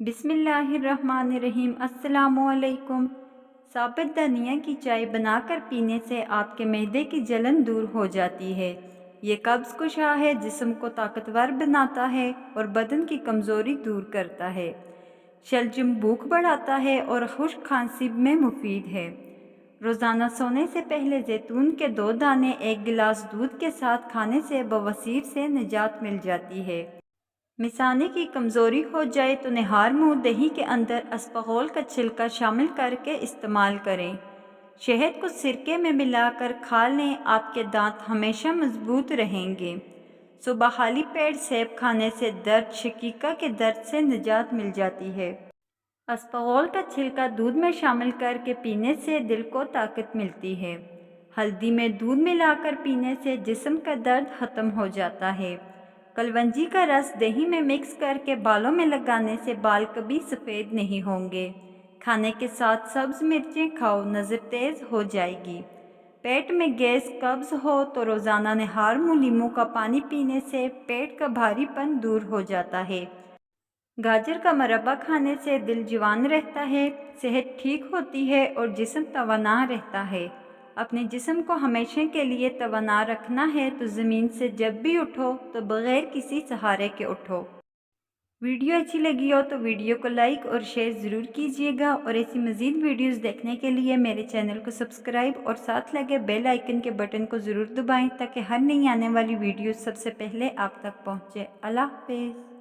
بسم اللہ الرحمن الرحیم۔ السلام علیکم۔ ثابت دھنیا کی چائے بنا کر پینے سے آپ کے معدے کی جلن دور ہو جاتی ہے۔ یہ قبض کشا ہے، جسم کو طاقتور بناتا ہے اور بدن کی کمزوری دور کرتا ہے۔ شلجم بھوک بڑھاتا ہے اور خشک کھانسی میں مفید ہے۔ روزانہ سونے سے پہلے زیتون کے 2 دانے 1 گلاس دودھ کے ساتھ کھانے سے بواسیر سے نجات مل جاتی ہے۔ مثانے کی کمزوری ہو جائے تو نہار منہ دہی کے اندر اسپغول کا چھلکا شامل کر کے استعمال کریں۔ شہد کو سرکے میں ملا کر کھا لیں، آپ کے دانت ہمیشہ مضبوط رہیں گے۔ صبح خالی پیٹ سیب کھانے سے درد شقیقہ کے درد سے نجات مل جاتی ہے۔ اسپغول کا چھلکا دودھ میں شامل کر کے پینے سے دل کو طاقت ملتی ہے۔ ہلدی میں دودھ ملا کر پینے سے جسم کا درد ختم ہو جاتا ہے۔ کلونجی کا رس دہی میں مکس کر کے بالوں میں لگانے سے بال کبھی سفید نہیں ہوں گے۔ کھانے کے ساتھ سبز مرچیں کھاؤ، نظر تیز ہو جائے گی۔ پیٹ میں گیس قبض ہو تو روزانہ نہار منہ لیموں کا پانی پینے سے پیٹ کا بھاری پن دور ہو جاتا ہے۔ گاجر کا مربع کھانے سے دل جوان رہتا ہے، صحت ٹھیک ہوتی ہے اور جسم توانا رہتا ہے۔ اپنے جسم کو ہمیشہ کے لیے توانا رکھنا ہے تو زمین سے جب بھی اٹھو تو بغیر کسی سہارے کے اٹھو۔ ویڈیو اچھی لگی ہو تو ویڈیو کو لائک اور شیئر ضرور کیجیے گا، اور ایسی مزید ویڈیوز دیکھنے کے لیے میرے چینل کو سبسکرائب اور ساتھ لگے بیل آئیکن کے بٹن کو ضرور دبائیں تاکہ ہر نئی آنے والی ویڈیوز سب سے پہلے آپ تک پہنچے۔ اللہ حافظ۔